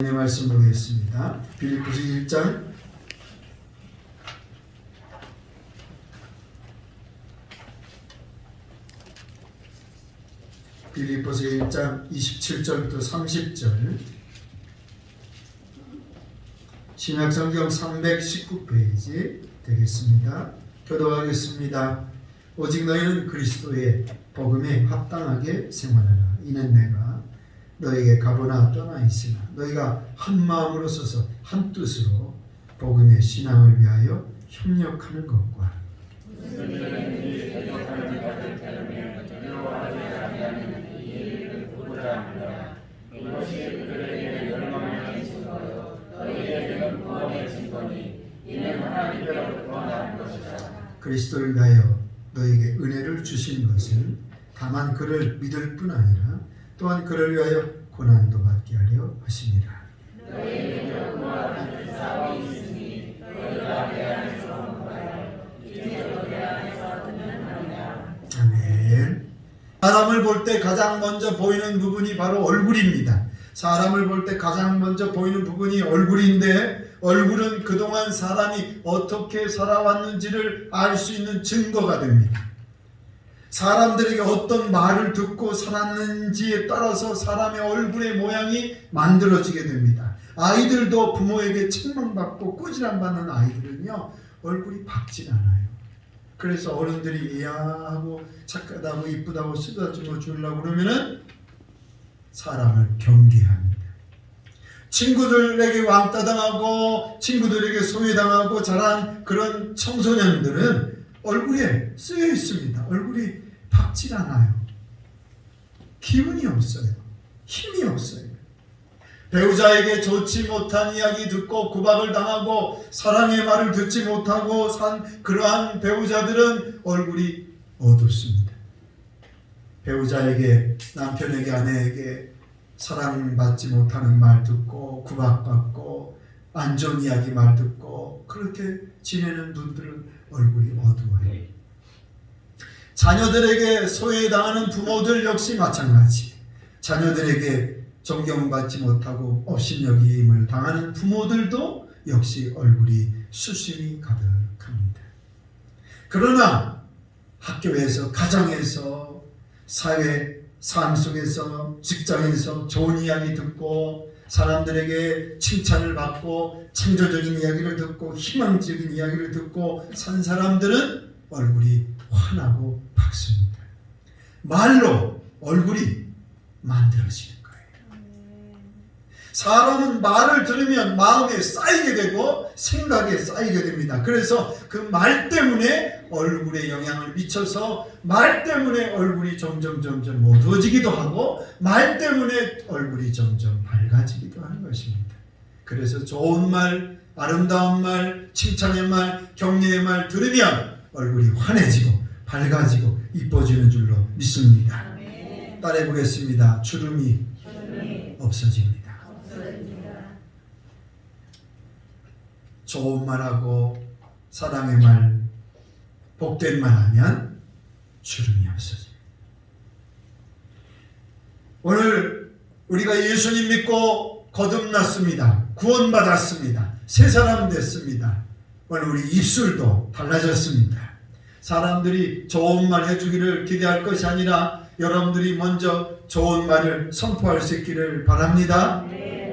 네, 말씀 보겠습니다. 빌립보서 1장 27절부터 30절, 신약성경 319페이지 되겠습니다. 교도하겠습니다. 오직 너희는 그리스도의 복음에 합당하게 생활하라. 이는 내가 너에게 가보나 떠나 있으나 너희가 한 마음으로 서서 한 뜻으로 복음의 신앙을 위하여 협력하는 것과 그리스도를 위하여 너에게 은혜를 주신 것은 다만 그를 믿을 뿐 아니라 또한 그를 위하여 고난도 받게 하려 하심이라. 아멘. 사람을 볼 때 가장 먼저 보이는 부분이 바로 얼굴입니다. 사람을 볼 때 가장 먼저 보이는 부분이 얼굴인데, 얼굴은 그동안 사람이 어떻게 살아왔는지를 알 수 있는 증거가 됩니다. 사람들에게 어떤 말을 듣고 살았는지에 따라서 사람의 얼굴의 모양이 만들어지게 됩니다. 아이들도 부모에게 책망받고 꾸지람받는 아이들은요, 얼굴이 밝진 않아요. 그래서 어른들이 이야 하고 착하다고 이쁘다고 쓰다듬어 주려고 그러면은 사람을 경계합니다. 친구들에게 왕따당하고 친구들에게 소외당하고 자란 그런 청소년들은 얼굴에 쓰여 있습니다. 얼굴이 밝질 않아요. 기운이 없어요. 힘이 없어요. 배우자에게 좋지 못한 이야기 듣고 구박을 당하고 사랑의 말을 듣지 못하고 산 그러한 배우자들은 얼굴이 어둡습니다. 배우자에게, 남편에게, 아내에게 사랑받지 못하는 말 듣고 구박받고 안 좋은 이야기 말 듣고 그렇게 지내는 분들은 얼굴이 어두워요. 자녀들에게 소외당하는 부모들 역시 마찬가지. 자녀들에게 존경받지 못하고 업신여김을 당하는 부모들도 역시 얼굴이 수심이 가득합니다. 그러나 학교에서, 가정에서, 사회, 삶 속에서, 직장에서 좋은 이야기 듣고 사람들에게 칭찬을 받고 창조적인 이야기를 듣고 희망적인 이야기를 듣고 산 사람들은 얼굴이 환하고 밝습니다. 말로 얼굴이 만들어지는 거예요. 사람은 말을 들으면 마음에 쌓이게 되고 생각에 쌓이게 됩니다. 그래서 그 말 때문에 얼굴에 영향을 미쳐서 말 때문에 얼굴이 점점 어두워지기도 하고 말 때문에 얼굴이 점점 밝아지기도 하는 것입니다. 그래서 좋은 말, 아름다운 말, 칭찬의 말, 격려의 말 들으면 얼굴이 환해지고 밝아지고 이뻐지는 줄로 믿습니다. 따라해 보겠습니다. 주름이 없어집니다. 좋은 말하고 사랑의 말, 복된 말 하면 주름이 없어집니다. 오늘 우리가 예수님 믿고 거듭났습니다. 구원받았습니다. 새 사람 됐습니다. 오늘 우리 입술도 달라졌습니다. 사람들이 좋은 말 해주기를 기대할 것이 아니라 여러분들이 먼저 좋은 말을 선포할 수 있기를 바랍니다.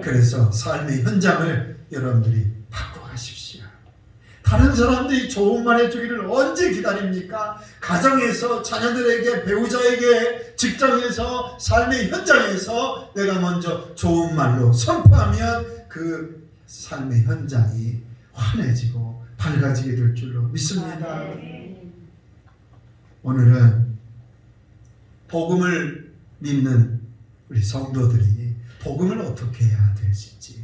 그래서 삶의 현장을 여러분들이 바꿔가십시오. 다른 사람들이 좋은 말 해주기를 언제 기다립니까? 가정에서, 자녀들에게, 배우자에게, 직장에서, 삶의 현장에서 내가 먼저 좋은 말로 선포하면 그 삶의 현장이 환해지고 밝아지게 될 줄로 믿습니다. 오늘은 복음을 믿는 우리 성도들이 복음을 어떻게 해야 될지,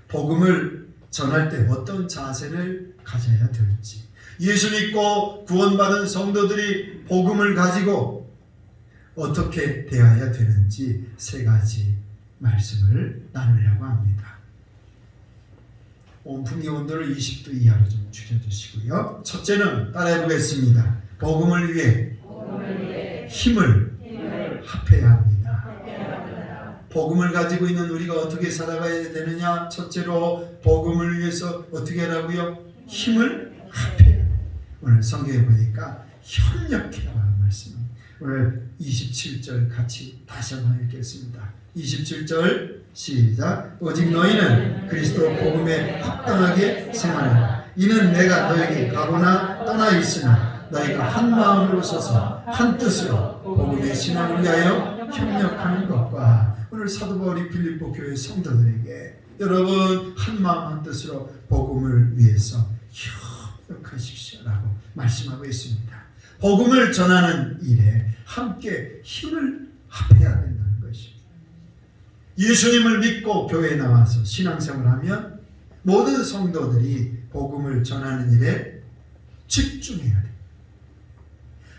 복음을 전할 때 어떤 자세를 가져야 될지, 예수 믿고 구원받은 성도들이 복음을 가지고 어떻게 대해야 되는지 세 가지 말씀을 나누려고 합니다. 온풍기 온도를 20도 이하로 좀 줄여주시고요. 첫째는 따라해 보겠습니다. 복음을 위해 힘을 합해야 합니다. 복음을 가지고 있는 우리가 어떻게 살아가야 되느냐? 첫째로 복음을 위해서 어떻게 하라고요? 힘을 합해야 돼요. 오늘 성경에 보니까 협력해라 말씀. 오늘 27절 같이 다시 한번 읽겠습니다. 27절 시작. 오직 너희는 그리스도 복음에 합당하게 생활하라. 이는 내가 너에게 가거나 떠나 있으나 너희가 한 마음으로 서서 한 뜻으로 복음의 신앙을 위하여 협력하는 것과 오늘 사도 바울이 빌립보 교회 성도들에게 여러분 한 마음 한 뜻으로 복음을 위해서 협력하십시오라고 말씀하고 있습니다. 복음을 전하는 일에 함께 힘을 합해야 된다는 것입니다. 예수님을 믿고 교회에 나와서 신앙생활하면 모든 성도들이 복음을 전하는 일에 집중해야 됩니다.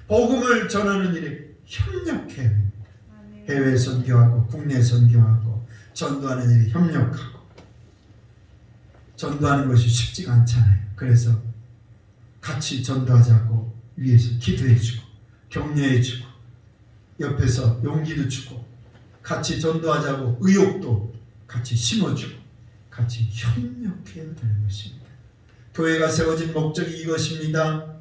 복음을 전하는 일에 협력해야 됩니다. 해외 선교하고 국내 선교하고 전도하는 일에 협력하고 전도하는 것이 쉽지가 않잖아요. 그래서 같이 전도하자고 위에서 기도해주고 격려해주고 옆에서 용기도 주고 같이 전도하자고 의욕도 같이 심어주고 같이 협력해야 되는 것입니다. 교회가 세워진 목적이 이것입니다.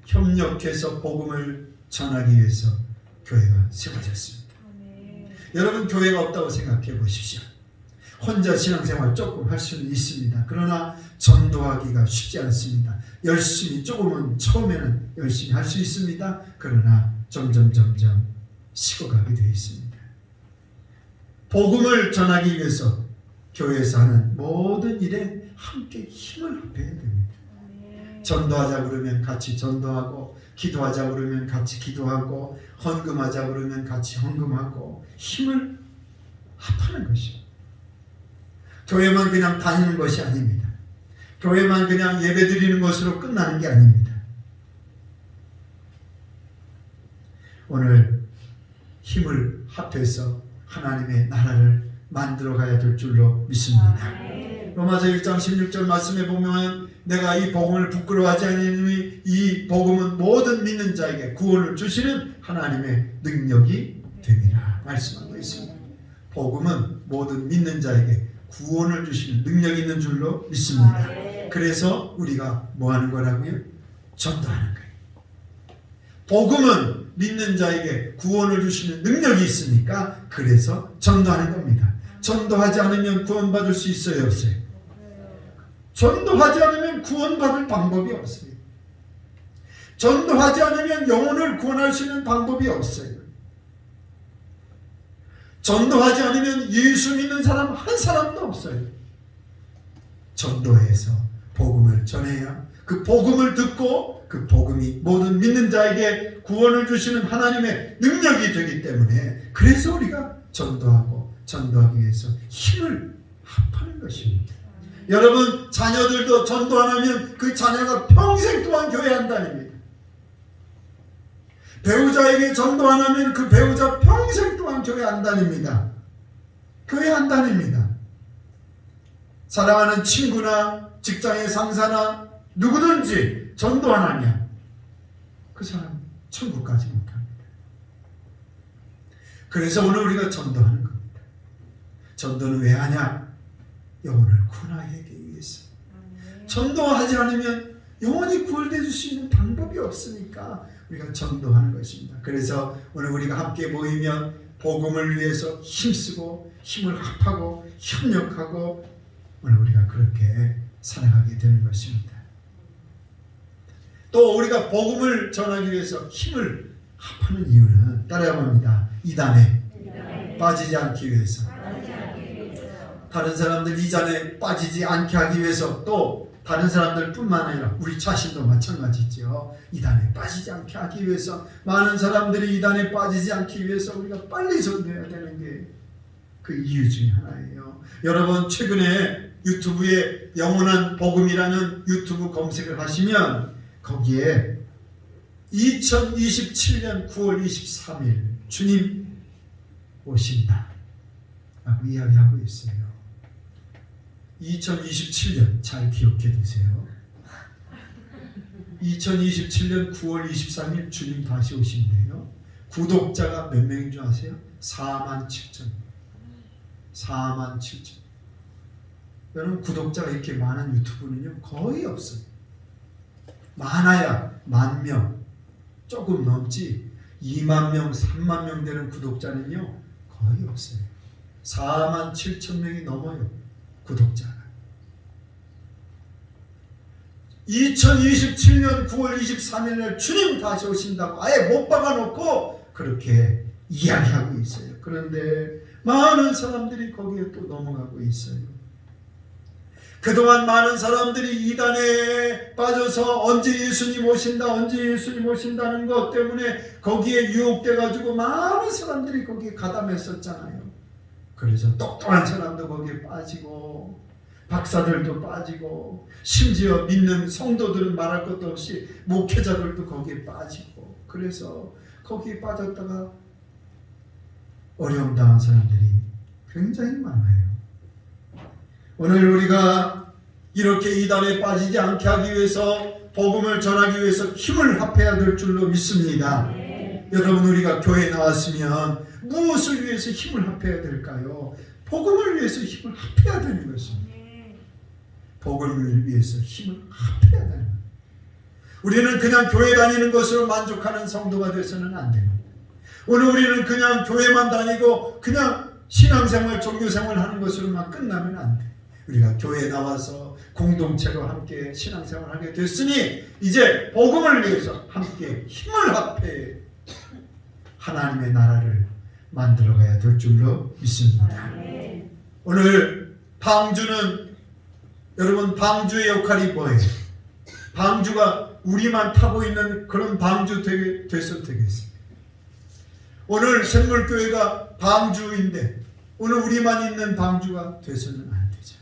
협력해서 복음을 전하기 위해서 교회가 세워졌습니다. 여러분 교회가 없다고 생각해 보십시오. 혼자 신앙생활 조금 할 수는 있습니다. 그러나 전도하기가 쉽지 않습니다. 열심히 조금은 처음에는 열심히 할 수 있습니다. 그러나 점점 식어가게 되어 있습니다. 복음을 전하기 위해서 교회에서 하는 모든 일에 함께 힘을 합해야 됩니다. 전도하자 그러면 같이 전도하고 기도하자 그러면 같이 기도하고 헌금하자 그러면 같이 헌금하고 힘을 합하는 것입니다. 교회만 그냥 다니는 것이 아닙니다. 교회만 그냥 예배 드리는 것으로 끝나는 게 아닙니다. 오늘 힘을 합해서 하나님의 나라를 만들어 가야 될 줄로 믿습니다. 로마서 1장 16절 말씀에 보면 내가 이 복음을 부끄러워하지 않으니 이 복음은 모든 믿는 자에게 구원을 주시는 하나님의 능력이 됨이라 말씀하고 있습니다. 복음은 모든 믿는 자에게 구원을 주시는 능력이 있는 줄로 믿습니다. 그래서 우리가 뭐 하는 거라고요? 전도하는 거예요. 복음은 믿는 자에게 구원을 주시는 능력이 있으니까 그래서 전도하는 겁니다. 전도하지 않으면 구원받을 수 있어요, 없어요? 전도하지 않으면 구원받을 방법이 없어요. 전도하지 않으면 영혼을 구원할 수 있는 방법이 없어요. 전도하지 않으면 예수 믿는 사람 한 사람도 없어요. 전도해서 복음을 전해야 그 복음을 듣고 그 복음이 모든 믿는 자에게 구원을 주시는 하나님의 능력이 되기 때문에 그래서 우리가 전도하고 전도하기 위해서 힘을 합하는 것입니다. 여러분 자녀들도 전도 안 하면 그 자녀가 평생 동안 교회 안 다닙니다. 배우자에게 전도 안 하면 그 배우자 평생 동안 교회 안 다닙니다. 교회 안 다닙니다. 사랑하는 친구나 직장의 상사나 누구든지 전도 안 하면 그 사람 천국 가지 못합니다. 그래서 오늘 우리가 전도하는 겁니다. 전도는 왜 하냐? 영혼을 구원하기 위해서. 전도하지 않으면 영혼이 구원될 수 있는 방법이 없으니까 우리가 전도하는 것입니다. 그래서 오늘 우리가 함께 모이면 복음을 위해서 힘쓰고 힘을 합하고 협력하고 오늘 우리가 그렇게 살아가게 되는 것입니다. 또 우리가 복음을 전하기 위해서 힘을 합하는 이유는 따라해봅니다. 이단에 빠지지 않기 위해서, 다른 사람들 이단에 빠지지 않게 하기 위해서, 또 다른 사람들 뿐만 아니라 우리 자신도 마찬가지죠. 이단에 빠지지 않게 하기 위해서, 많은 사람들이 이단에 빠지지 않기 위해서 우리가 빨리 전도해야 되는 게 그 이유 중에 하나예요. 여러분 최근에 유튜브에 영원한 복음이라는 유튜브 검색을 하시면 거기에 2027년 9월 23일 주님 오신다 라고 이야기하고 있어요. 2027년 잘 기억해 두세요. 2027년 9월 23일 주님 다시 오신대요. 구독자가 몇 명인 줄 아세요? 47,000명. 47,000. 여러분 구독자가 이렇게 많은 유튜브는요 거의 없어요. 많아야 10,000명 조금 넘지 20,000명, 30,000명 되는 구독자는요 거의 없어요. 47,000명이 넘어요 구독자가. 2027년 9월 23일 날 주님 다시 오신다고 아예 못 박아놓고 그렇게 이야기하고 있어요. 그런데 많은 사람들이 거기에 또 넘어가고 있어요. 그동안 많은 사람들이 이단에 빠져서 언제 예수님 오신다, 언제 예수님 오신다는 것 때문에 거기에 유혹돼 가지고 많은 사람들이 거기에 가담했었잖아요. 그래서 똑똑한 사람도 거기에 빠지고 박사들도 빠지고 심지어 믿는 성도들은 말할 것도 없이 목회자들도 거기에 빠지고 그래서 거기에 빠졌다가 어려움 당한 사람들이 굉장히 많아요. 오늘 우리가 이렇게 이단에 빠지지 않게 하기 위해서 복음을 전하기 위해서 힘을 합해야 될 줄로 믿습니다. 여러분 우리가 교회에 나왔으면 무엇을 위해서 힘을 합해야 될까요? 복음을 위해서 힘을 합해야 되는 것입니다. 복음을 위해서 힘을 합해야 되는 거예요. 우리는 그냥 교회 다니는 것으로 만족하는 성도가 돼서는 안 됩니다. 오늘 우리는 그냥 교회만 다니고 그냥 신앙생활, 종교생활 하는 것으로만 끝나면 안 돼요. 우리가 교회에 나와서 공동체로 함께 신앙생활 하게 됐으니 이제 복음을 위해서 함께 힘을 합해 하나님의 나라를 만들어가야 될 줄로 믿습니다. 오늘 방주는 여러분 방주의 역할이 뭐예요? 방주가 우리만 타고 있는 그런 방주 돼서 되겠습니다. 오늘 샘물교회가 방주인데 오늘 우리만 있는 방주가 돼서는 안 되죠.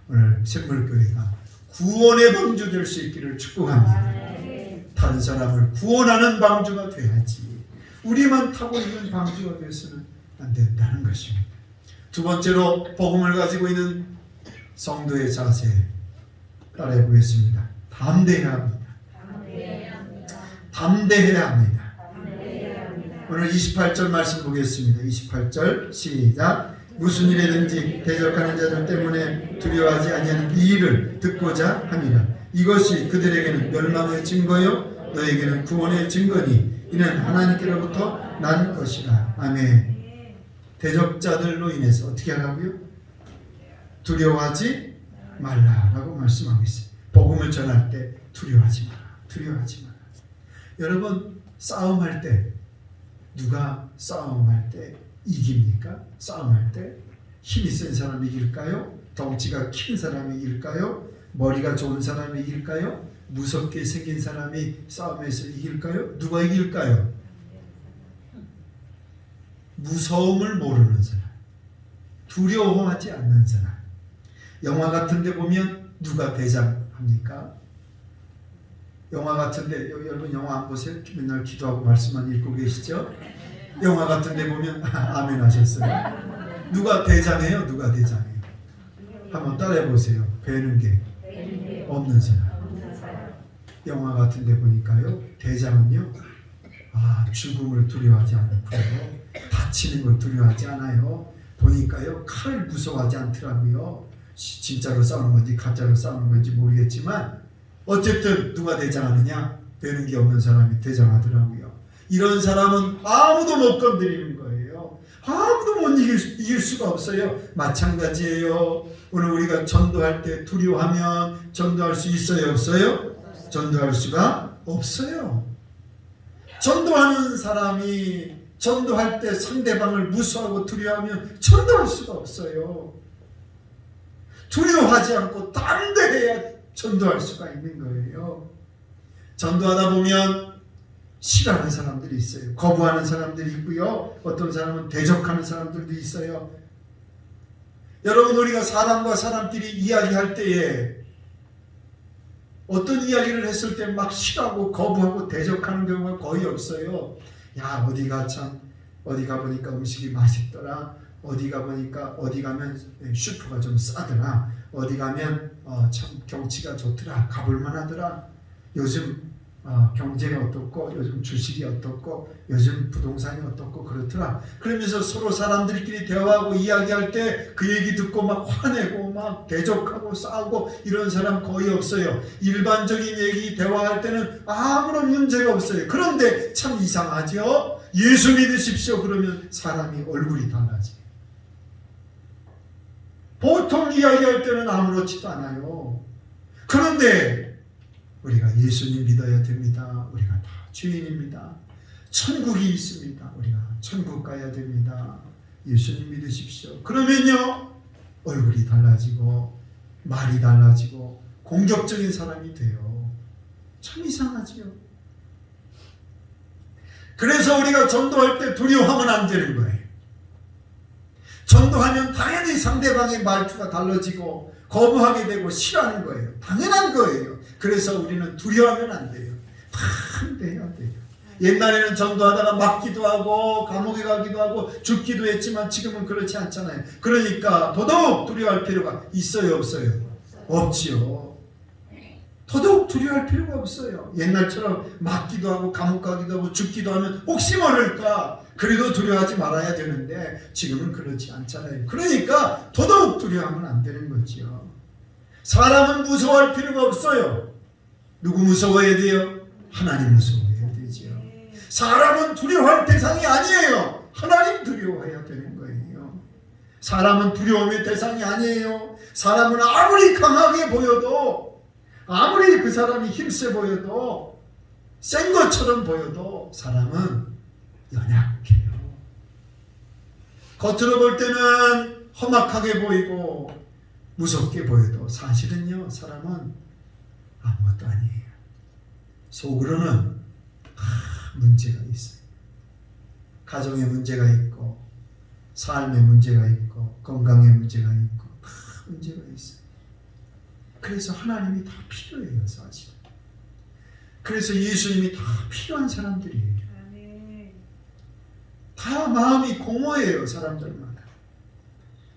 오늘 샘물교회가 구원의 방주 될 수 있기를 축복합니다. 다른 사람을 구원하는 방주가 돼야지 우리만 타고 있는 방주가 돼서는 안 된다는 것입니다. 두 번째로 복음을 가지고 있는 성도의 자세 따라해 보겠습니다. 담대해야 합니다. 담대해야 합니다. 오늘 28절 말씀 보겠습니다. 28절 시작. 무슨 일이든지 대적하는 자들 때문에 두려워하지 아니하는 이 일을 듣고자 함이라. 이것이 그들에게는 멸망의 증거요 너에게는 구원의 증거니 이는 하나님께로부터 난 것이라. 아멘. 대적자들로 인해서 어떻게 하라고요? 두려워하지 말라라고 말씀하고 있어요. 복음을 전할 때 두려워하지 마라. 두려워하지 마라. 여러분 싸움할 때 누가 싸움할 때 이깁니까? 싸움할 때 힘이 센 사람이 이길까요? 덩치가 큰 사람이 이길까요? 머리가 좋은 사람이 이길까요? 무섭게 생긴 사람이 싸움에서 이길까요? 누가 이길까요? 무서움을 모르는 사람, 두려워하지 않는 사람. 영화 같은 데 보면 누가 대장합니까? 영화 같은데 여러분 영화 안 보세요? 맨날 기도하고 말씀만 읽고 계시죠? 영화 같은데 보면 아멘 하셨어요. 누가 대장해요? 누가 대장해요? 한번 따라해 보세요. 배는 게 없는 사람. 영화 같은데 보니까요 대장은요 죽음을 두려워하지 않고요 다치는 걸 두려워하지 않아요. 보니까요 칼 무서워하지 않더라고요. 진짜로 싸우는 건지 가짜로 싸우는 건지 모르겠지만 어쨌든 누가 대장하느냐? 되는 게 없는 사람이 대장하더라고요. 이런 사람은 아무도 못 건드리는 거예요. 아무도 못 이길 수가 없어요. 마찬가지예요. 오늘 우리가 전도할 때 두려워하면 전도할 수 있어요? 없어요? 전도할 수가 없어요. 전도하는 사람이 전도할 때 상대방을 무서워하고 두려워하면 전도할 수가 없어요. 두려워하지 않고 담대해야 전도할 수가 있는 거예요. 전도하다 보면 싫어하는 사람들이 있어요. 거부하는 사람들이 있고요. 어떤 사람은 대적하는 사람들도 있어요. 여러분 우리가 사람과 사람끼리 이야기할 때에 어떤 이야기를 했을 때 막 싫어하고 거부하고 대적하는 경우가 거의 없어요. 야 어디 가보니까 음식이 맛있더라. 어디 가면 슈퍼가 좀 싸더라. 어디 가면 참 경치가 좋더라. 가볼만 하더라. 요즘 경제가 어떻고 요즘 주식이 어떻고 요즘 부동산이 어떻고 그렇더라. 그러면서 서로 사람들끼리 대화하고 이야기할 때 그 얘기 듣고 막 화내고 막 대적하고 싸우고 이런 사람 거의 없어요. 일반적인 얘기 대화할 때는 아무런 문제가 없어요. 그런데 참 이상하죠. 예수 믿으십시오 그러면 사람이 얼굴이 달라져요. 보통 이야기할 때는 아무렇지도 않아요. 그런데 우리가 예수님 믿어야 됩니다. 우리가 다 죄인입니다. 천국이 있습니다. 우리가 천국 가야 됩니다. 예수님 믿으십시오. 그러면요 얼굴이 달라지고 말이 달라지고 공격적인 사람이 돼요. 참 이상하지요. 그래서 우리가 전도할 때 두려워하면 안 되는 거예요. 전도하면 당연히 상대방의 말투가 달라지고 거부하게 되고 싫어하는 거예요. 당연한 거예요. 그래서 우리는 두려워하면 안 돼요. 반대해야 돼요. 옛날에는 전도하다가 맞기도 하고 감옥에 가기도 하고 죽기도 했지만 지금은 그렇지 않잖아요. 그러니까 더더욱 두려워할 필요가 있어요 없어요? 없지요. 더더욱 두려워할 필요가 없어요. 옛날처럼 맞기도 하고 감옥 가기도 하고 죽기도 하면 혹시 모를까 그래도 두려워하지 말아야 되는데 지금은 그렇지 않잖아요. 그러니까 더더욱 두려워하면 안 되는 거죠. 사람은 무서워할 필요가 없어요. 누구 무서워해야 돼요? 하나님 무서워해야 되죠. 사람은 두려워할 대상이 아니에요. 하나님 두려워해야 되는 거예요. 사람은 두려움의 대상이 아니에요. 사람은 아무리 강하게 보여도 아무리 그 사람이 힘세 보여도 센 것처럼 보여도 사람은 연약해요. 겉으로 볼 때는 험악하게 보이고 무섭게 보여도 사실은요 사람은 아무것도 아니에요. 속으로는 문제가 있어요. 가정에 문제가 있고 삶에 문제가 있고 건강에 문제가 있고 다 문제가 있어요. 그래서 하나님이 다 필요해요 사실. 그래서 예수님이 다 필요한 사람들이에요. 다 마음이 공허해요 사람들마다.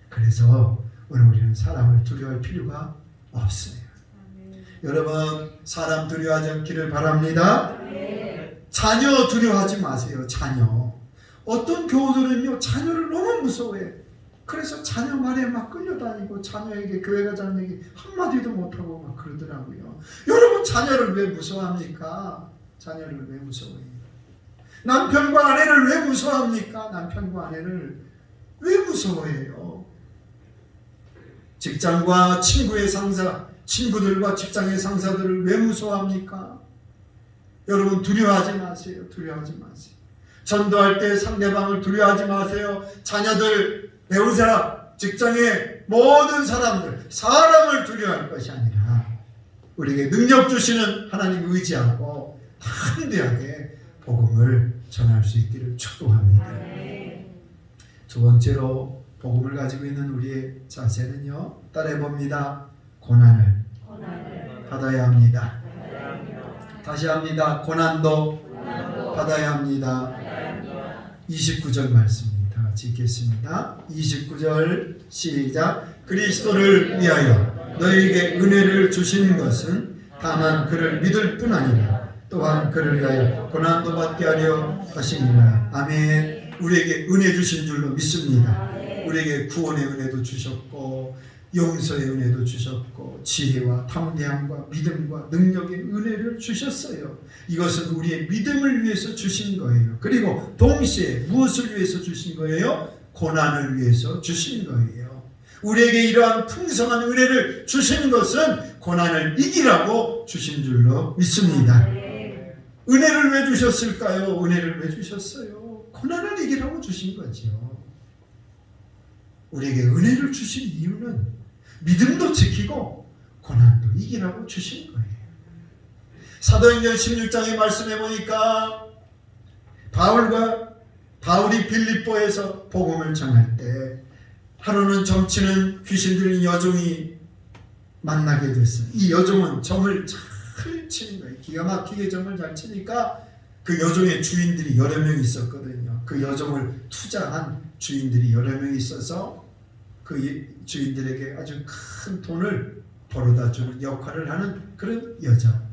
그래서 오늘 우리는 사람을 두려워할 필요가 없어요. 여러분 사람 두려워하지 않기를 바랍니다. 자녀 두려워하지 마세요. 자녀. 어떤 교우들은요 자녀를 너무 무서워해. 그래서 자녀 말에 막 끌려다니고 자녀에게 교회 가자는 얘기 한마디도 못하고 막 그러더라고요. 여러분 자녀를 왜 무서워합니까? 자녀를 왜 무서워해요? 남편과 아내를 왜 무서워합니까? 남편과 아내를 왜 무서워해요? 직장과 친구의 상사, 친구들과 직장의 상사들을 왜 무서워합니까? 여러분 두려워하지 마세요. 두려워하지 마세요. 전도할 때 상대방을 두려워하지 마세요. 자녀들, 배우자, 직장의 모든 사람들, 사람을 두려워할 것이 아니라 우리에게 능력 주시는 하나님 의지하고 담대하게 복음을 전할 수 있기를 축복합니다. 두 번째로 복음을 가지고 있는 우리의 자세는요. 따라해봅니다. 고난을 받아야 합니다. 다시 합니다. 고난도 받아야 합니다. 29절 말씀입니다. 같이 읽겠습니다. 29절 시작. 그리스도를 위하여 너희에게 은혜를 주시는 것은 다만 그를 믿을 뿐 아니라 또한 그를 위하여 고난도 받게 하려 하시니라. 아멘. 우리에게 은혜 주신 줄로 믿습니다. 우리에게 구원의 은혜도 주셨고 용서의 은혜도 주셨고 지혜와 담대함과 믿음과 능력의 은혜를 주셨어요. 이것은 우리의 믿음을 위해서 주신 거예요. 그리고 동시에 무엇을 위해서 주신 거예요? 고난을 위해서 주신 거예요. 우리에게 이러한 풍성한 은혜를 주신 것은 고난을 이기라고 주신 줄로 믿습니다. 은혜를 왜 주셨을까요? 은혜를 왜 주셨어요? 고난을 이기라고 주신 거죠. 우리에게 은혜를 주신 이유는 믿음도 지키고 고난도 이기라고 주신 거예요. 사도행전 16장의 말씀해 보니까 바울이 빌립보에서 복음을 전할 때 하루는 점치는 귀신 들린 여종이 만나게 됐어요. 이 여종은 점을 잘 치는 거예요. 기가 막히게 점을 잘 치니까 그 여종의 주인들이 여러 명 있었거든요. 그 여종을 투자한 주인들이 여러 명 있어서 그 주인들에게 아주 큰 돈을 벌어다 주는 역할을 하는 그런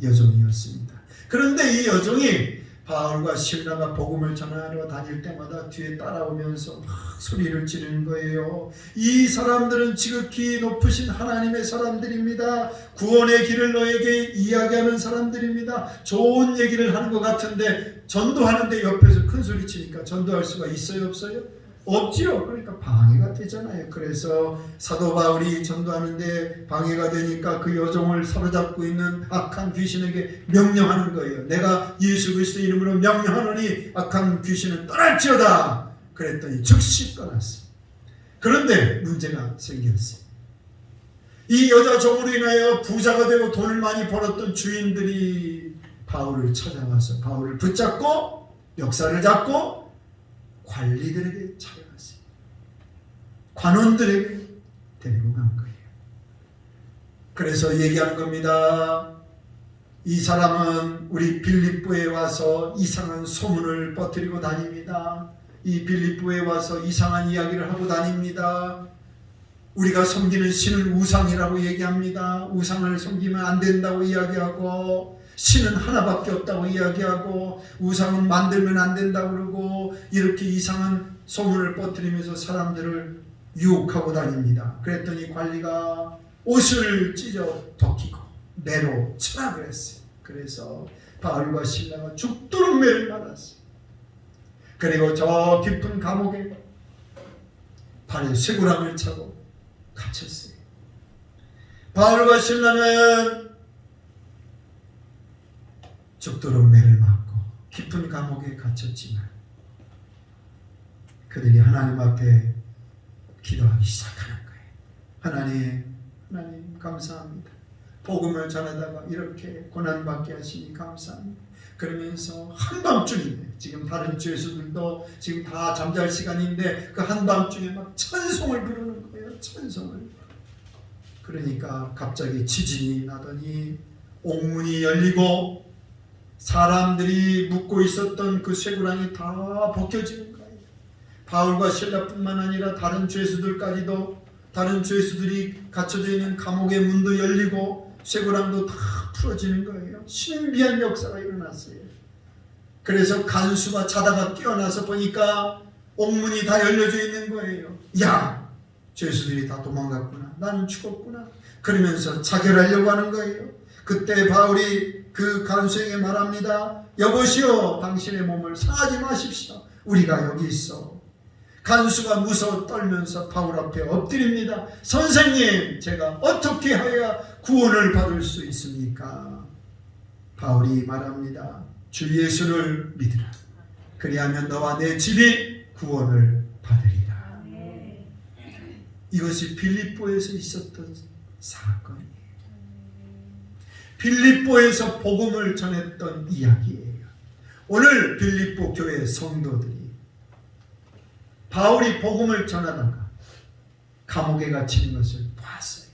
여종이었습니다. 그런데 이 여종이 바울과 실라가 복음을 전하러 다닐 때마다 뒤에 따라오면서 막 소리를 지르는 거예요. 이 사람들은 지극히 높으신 하나님의 사람들입니다. 구원의 길을 너에게 이야기하는 사람들입니다. 좋은 얘기를 하는 것 같은데 전도하는데 옆에서 큰 소리 치니까 전도할 수가 있어요, 없어요? 없지요. 그러니까 방해가 되잖아요. 그래서 사도 바울이 전도하는데 방해가 되니까 그 여종을 사로잡고 있는 악한 귀신에게 명령하는 거예요. 내가 예수 그리스도 이름으로 명령하노니 악한 귀신은 떠날지어다. 그랬더니 즉시 떠났어요. 그런데 문제가 생겼어요. 이 여자 종으로 인하여 부자가 되고 돈을 많이 벌었던 주인들이 바울을 찾아와서 바울을 붙잡고 역사를 잡고 관리들에게 찾아갔어요. 관원들에게 데리고 간 거예요. 그래서 얘기하는 겁니다. 이 사람은 우리 빌립보에 와서 이상한 소문을 퍼뜨리고 다닙니다. 이 빌립보에 와서 이상한 이야기를 하고 다닙니다. 우리가 섬기는 신은 우상이라고 얘기합니다. 우상을 섬기면 안 된다고 이야기하고 신은 하나밖에 없다고 이야기하고 우상은 만들면 안 된다고 그러고 이렇게 이상한 소문을 퍼뜨리면서 사람들을 유혹하고 다닙니다. 그랬더니 관리가 옷을 찢어 벗기고 매로 쳐라 그랬어요. 그래서 바울과 실라가 죽도록 매를 맞았어요. 그리고 저 깊은 감옥에 발에 쇠고랑을 차고 갇혔어요. 바울과 실라는 죽도록 매를 맞고 깊은 감옥에 갇혔지만 그들이 하나님 앞에 기도하기 시작하는 거예요. 하나님 감사합니다. 복음을 전하다가 이렇게 고난받게 하시니 감사합니다. 그러면서 한밤중인데 지금 다른 죄수들도 지금 다 잠잘 시간인데 그 한밤중에 막 찬송을 부르는 거예요. 찬송을. 그러니까 갑자기 지진이 나더니 옥문이 열리고 사람들이 묵고 있었던 그 쇠고랑이 다 벗겨지는 거예요. 바울과 신라뿐만 아니라 다른 죄수들까지도 다른 죄수들이 갇혀져 있는 감옥의 문도 열리고 쇠고랑도 다 풀어지는 거예요. 신비한 역사가 일어났어요. 그래서 간수가 자다가 깨어나서 보니까 옥문이 다 열려져 있는 거예요. 야! 죄수들이 다 도망갔구나. 나는 죽었구나. 그러면서 자결하려고 하는 거예요. 그때 바울이 그 간수에게 말합니다. 여보시오, 당신의 몸을 상하지 마십시오. 우리가 여기 있어. 간수가 무서워 떨면서 바울 앞에 엎드립니다. 선생님, 제가 어떻게 해야 구원을 받을 수 있습니까? 바울이 말합니다. 주 예수를 믿으라. 그리하면 너와 내 집이 구원을 받으리라. 이것이 빌립보에서 있었던 사건이에요. 빌립보에서 복음을 전했던 이야기예요. 오늘 빌립보 교회 성도들이 바울이 복음을 전하다가 감옥에 갇힌 것을 보았어요.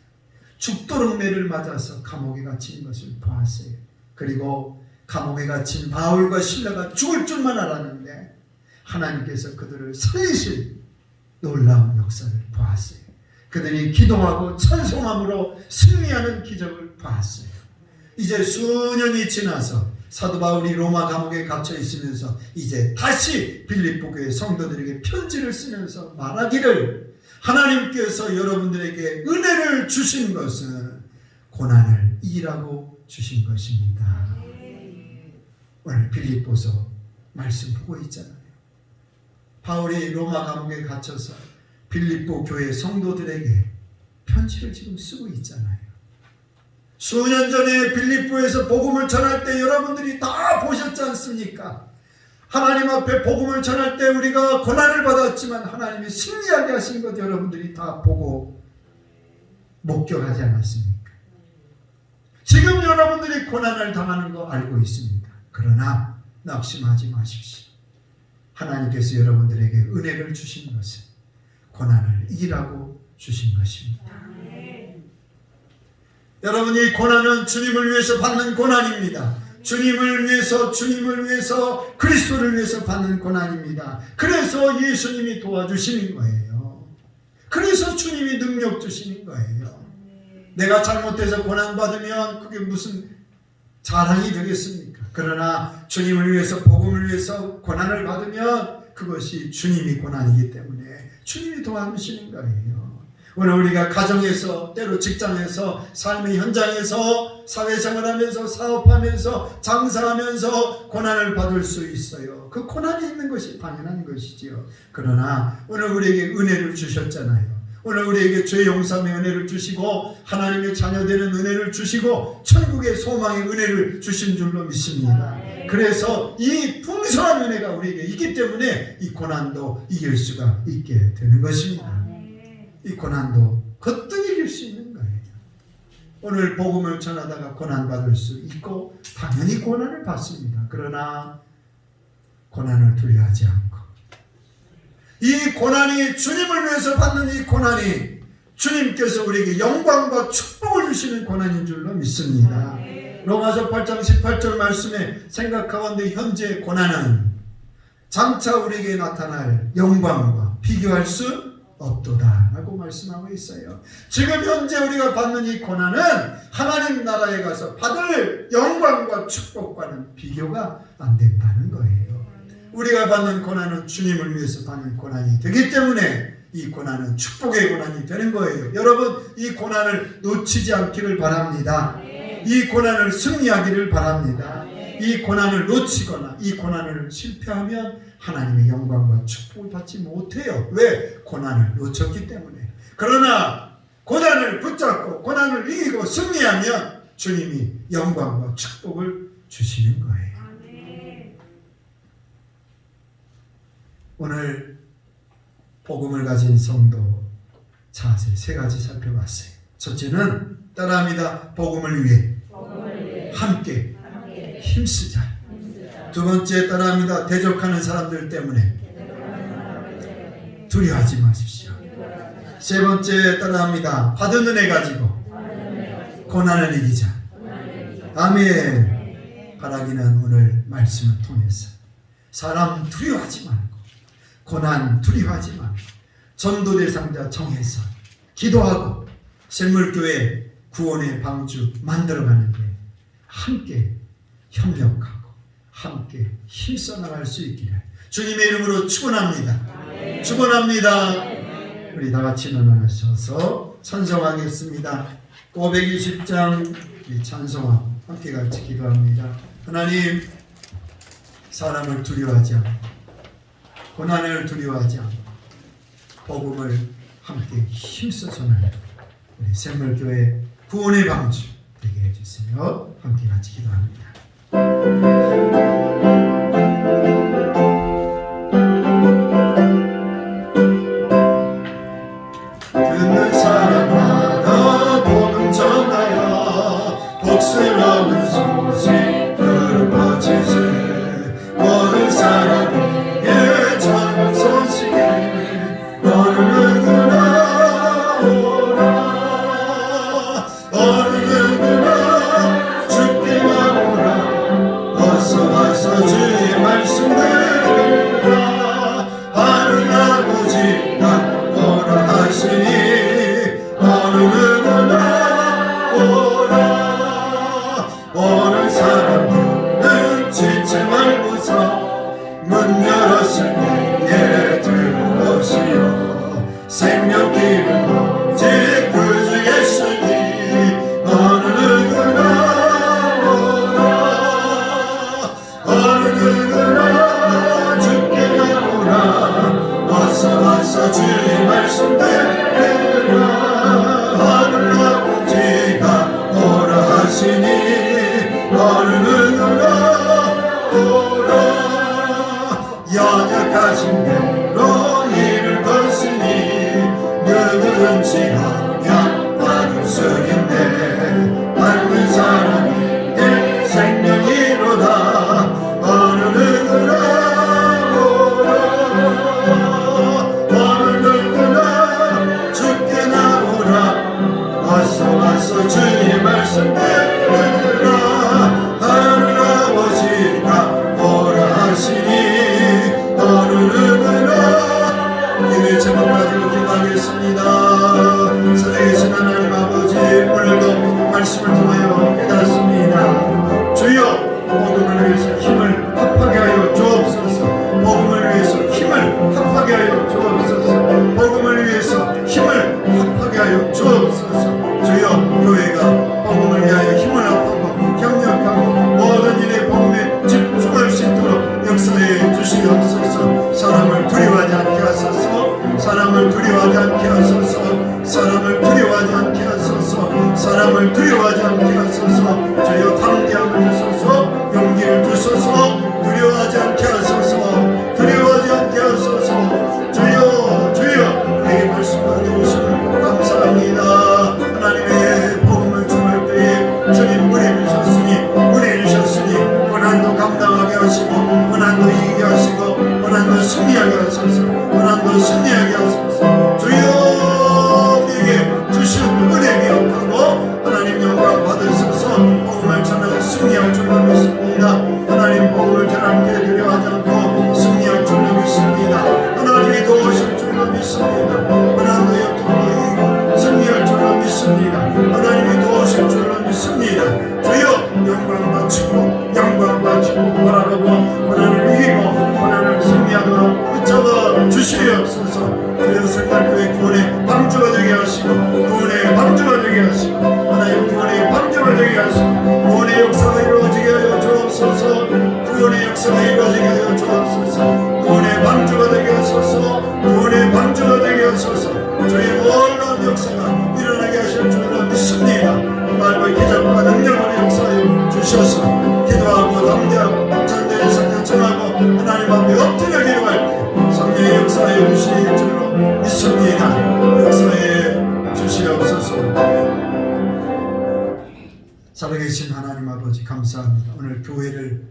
죽도록 매를 맞아서 감옥에 갇힌 것을 보았어요. 그리고 감옥에 갇힌 바울과 실라가 죽을 줄만 알았는데 하나님께서 그들을 살리실 놀라운 역사를 보았어요. 그들이 기도하고 찬송함으로 승리하는 기적을 보았어요. 이제 수년이 지나서 사도 바울이 로마 감옥에 갇혀 있으면서 이제 다시 빌립보 교회 성도들에게 편지를 쓰면서 말하기를 하나님께서 여러분들에게 은혜를 주신 것은 고난을 이기라고 주신 것입니다. 오늘 빌립보서 말씀 보고 있잖아요. 바울이 로마 감옥에 갇혀서 빌립보 교회 성도들에게 편지를 지금 쓰고 있잖아요. 수년 전에 빌립보에서 복음을 전할 때 여러분들이 다 보셨지 않습니까? 하나님 앞에 복음을 전할 때 우리가 고난을 받았지만 하나님이 승리하게 하신 것 여러분들이 다 보고 목격하지 않았습니까? 지금 여러분들이 고난을 당하는 거 알고 있습니다. 그러나 낙심하지 마십시오. 하나님께서 여러분들에게 은혜를 주신 것은 고난을 이기라고 주신 것입니다. 여러분이 고난은 주님을 위해서 받는 고난입니다. 주님을 위해서 그리스도를 위해서 받는 고난입니다. 그래서 예수님이 도와주시는 거예요. 그래서 주님이 능력 주시는 거예요. 내가 잘못해서 고난받으면 그게 무슨 자랑이 되겠습니까? 그러나 주님을 위해서, 복음을 위해서 고난을 받으면 그것이 주님이 고난이기 때문에 주님이 도와주시는 거예요. 오늘 우리가 가정에서, 때로 직장에서, 삶의 현장에서, 사회생활하면서, 사업하면서, 장사하면서 고난을 받을 수 있어요. 그 고난이 있는 것이 당연한 것이지요. 그러나 오늘 우리에게 은혜를 주셨잖아요. 오늘 우리에게 죄 용서의 은혜를 주시고 하나님의 자녀되는 은혜를 주시고 천국의 소망의 은혜를 주신 줄로 믿습니다. 그래서 이 풍성한 은혜가 우리에게 있기 때문에 이 고난도 이길 수가 있게 되는 것입니다. 이 고난도 거뜬히 이길 수 있는 거예요. 오늘 복음을 전하다가 고난받을 수 있고 당연히 고난을 받습니다. 그러나 고난을 두려워하지 않고, 이 고난이, 주님을 위해서 받는 이 고난이 주님께서 우리에게 영광과 축복을 주시는 고난인 줄로 믿습니다. 로마서 8장 18절 말씀에 생각 가운데 현재의 고난은 장차 우리에게 나타날 영광과 비교할 수 없도다 라고 말씀하고 있어요. 지금 현재 우리가 받는 이 고난은 하나님 나라에 가서 받을 영광과 축복과는 비교가 안 된다는 거예요. 우리가 받는 고난은 주님을 위해서 받는 고난이 되기 때문에 이 고난은 축복의 고난이 되는 거예요. 여러분, 이 고난을 놓치지 않기를 바랍니다. 이 고난을 승리하기를 바랍니다. 이 고난을 놓치거나 이 고난을 실패하면 하나님의 영광과 축복을 받지 못해요. 왜? 고난을 놓쳤기 때문에. 그러나 고난을 붙잡고 고난을 이기고 승리하면 주님이 영광과 축복을 주시는 거예요. 오늘 복음을 가진 성도 자세 세 가지 살펴봤어요. 첫째는 따라합니다. 복음을 위해 함께 힘쓰자. 두 번째 따라합니다. 대적하는 사람들 때문에 두려워하지 마십시오. 세 번째 따라합니다. 받은 은혜 가지고 고난을 이기자. 아멘. 바라기는 오늘 말씀을 통해서 사람 두려워하지 말고, 고난 두려워하지 말고, 전도 대상자 정해서 기도하고 샘물교회 구원의 방주 만들어가는데 함께 협력하고 함께 힘써 나갈 수 있기를 주님의 이름으로 축원합니다. 축원합니다. 우리 다 같이 일어나셔서 찬송하겠습니다. 520장 이 찬송하 함께 같이 기도합니다. 하나님, 사람을 두려워하지 않고 고난을 두려워하지 않고 복음을 함께 힘써 전하는 우리 샘물교회 구원의 방주 되게 해주세요. 함께 같이 기도합니다. 듣는 사람마다 복음 전하여 복스러운 소식을 퍼지세. 모든 사람에게 전한 소식을 어느 누구나 오라. 어느 누구나 죽기가 오라. 어서 와서 주의 말씀 들으라. 하늘 아버지가 오라 하시니 어느 누구나 오라. 오는 사람들은 지체 말고서 문 열었을 때에 들어오시오. 생명길은 오직 그 주 예수니 어느 누구나 오라. 어느 누구나 죽게가 오라. 어서 와서 주의 말씀 들으라. 하늘 아버지가 오라 하시니 어느 누구나 오라. 연약하신 대로 일을 벌쓰니 누구든지 하면 받을 수 있네. 받는 사람이 내 생명이로다. 어느 누구나 오라. 어느 누구나 죽게 나오라. 어서 와서 주의 말씀 들으라. 하늘 아버지가 오라 하시니 어느 누구나 이를 제목 가지고 기도하겠습니다. 살아계신 하나님 아버지, 오늘도 말씀을 통하여 깨닫습니다. 주여, 복음을 세상을 두려워하지 않게 하소서. 주여 담대함을 주소서. 용기를 주소서. 두려워하지 않게 하소서. 두려워하지 않게 하소서. 주여 주여 내게 말씀하게 주시면 감사합니다. 하나님의 복음을 전할 때에 주님 은혜 주셨으니 고난도 감당하게 하시고 고난도 이기게 하시고 고난도 승리하게 하소서. 고난도 승리하게 하소서. 주여 우리에게 주신 은혜 기억하고 하나님 영광 받으셔서 복음을 전하고 승리할 줄로 믿습니다. 하나님 복음을 전하게 두려워하지 않고 승리할 줄로 믿습니다. 하나님이 도우실 줄로 믿습니다. 고난도 역경도 이기고 승리할 줄로 믿습니다. 하나님이 도우실 줄로 믿습니다. 주여 영광 바치고 고난하고 고난을 이기고 고난을 승리하도록 붙잡아 주시옵소서. 주여 생활교회 구원의 방주가 되게 하시고 구원의 방주가 되게 하시고 하나님 구원의 방주가 되게 하시고 구원의 역사가 이루어지게 하여 주옵소서. 구원의 역사가 이루어지게 하여 주옵소서. 구원의 방주가 되게 하소서. 구원의 방주가 되게 하소서. 주의 놀라운 역사가 일어나게 하실 줄로 믿습니다. 말과 기적과 능력을 역사하여 주셔서 기도하고 담대하고 전대의 성령 전하고 하나님 앞에 엎드려 기도할 때 성령의 역사하여 주실 줄로 믿습니다. 역사해 주시옵소서. 살아계신 하나님 아버지 감사합니다. 오늘 교회를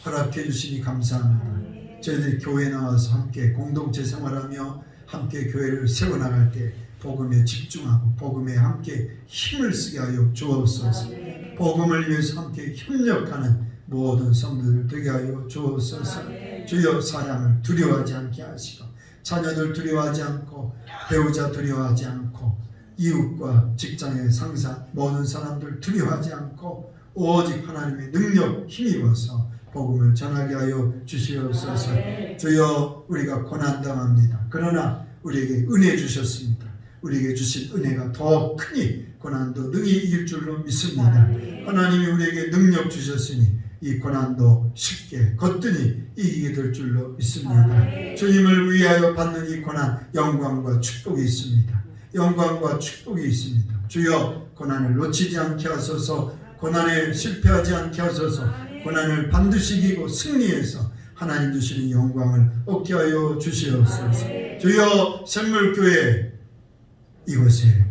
허락해 주시니 감사합니다. 저희들이 교회에 나와서 함께 공동체 생활하며 함께 교회를 세워나갈 때 복음에 집중하고 복음에 함께 힘을 쓰게 하여 주옵소서. 복음을 위해서 함께 협력하는 모든 성도들 되게 하여 주옵소서. 주여 사랑을 두려워하지 않게 하시고 자녀들 두려워하지 않고 배우자 두려워하지 않고 이웃과 직장의 상사 모든 사람들 두려워하지 않고 오직 하나님의 능력 힘입어서 복음을 전하게 하여 주시옵소서. 주여 우리가 고난당합니다. 그러나 우리에게 은혜 주셨습니다. 우리에게 주신 은혜가 더 크니 고난도 능히 이길 줄로 믿습니다. 하나님이 우리에게 능력 주셨으니 이 고난도 쉽게 거뜬히 이기게 될 줄로 믿습니다. 주님을 위하여 받는 이 고난 영광과 축복이 있습니다. 영광과 축복이 있습니다. 주여 고난을 놓치지 않게 하소서. 고난에 실패하지 않게 하소서. 고난을 반드시 이기고 승리해서 하나님 주시는 영광을 얻게 하여 주시옵소서. 주여 샘물교회 이곳에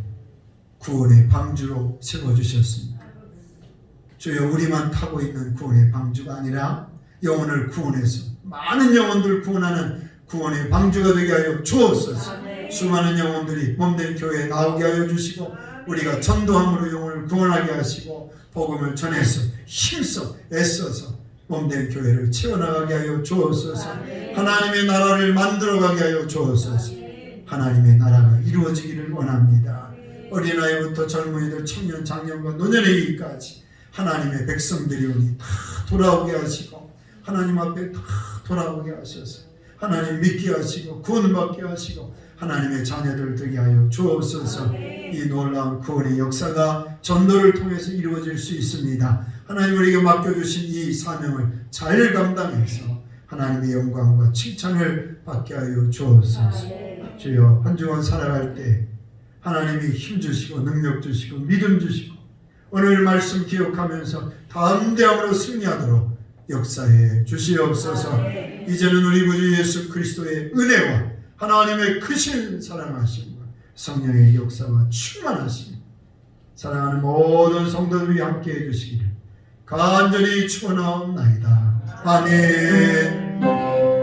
구원의 방주로 세워주셨습니다. 주여 우리만 타고 있는 구원의 방주가 아니라 영혼을 구원해서 많은 영혼들 구원하는 구원의 방주가 되게 하여 주옵소서. 수많은 영혼들이 몸된 교회에 나오게 하여 주시고 우리가 전도함으로 영혼을 구원하게 하시고 복음을 전해서 힘써 애써서 몸된 교회를 채워나가게 하여 주옵소서. 하나님의 나라를 만들어가게 하여 주옵소서. 하나님의 나라가 이루어지기를 원합니다. 어린아이부터 젊은이들 청년 장년과 노년에 이르기까지 하나님의 백성들이 오니 다 돌아오게 하시고 하나님 앞에 다 돌아오게 하셔서 하나님 믿게 하시고 구원받게 하시고 하나님의 자녀들 되게 하여 주옵소서. 이 놀라운 구원의 역사가 전도를 통해서 이루어질 수 있습니다. 하나님 우리에게 맡겨주신 이 사명을 잘 감당해서 하나님의 영광과 칭찬을 받게 하여 주옵소서. 주여 한 주간 살아갈 때 하나님이 힘 주시고 능력 주시고 믿음 주시고 오늘 말씀 기억하면서 담대함으로 승리하도록 역사해 주시옵소서. 이제는 우리 구주 예수 그리스도의 은혜와 하나님의 크신 사랑하심과 성령의 역사와 충만하심 사랑하는 모든 성도들이 함께 해주시기를 간절히 축원하옵나이다. 아멘.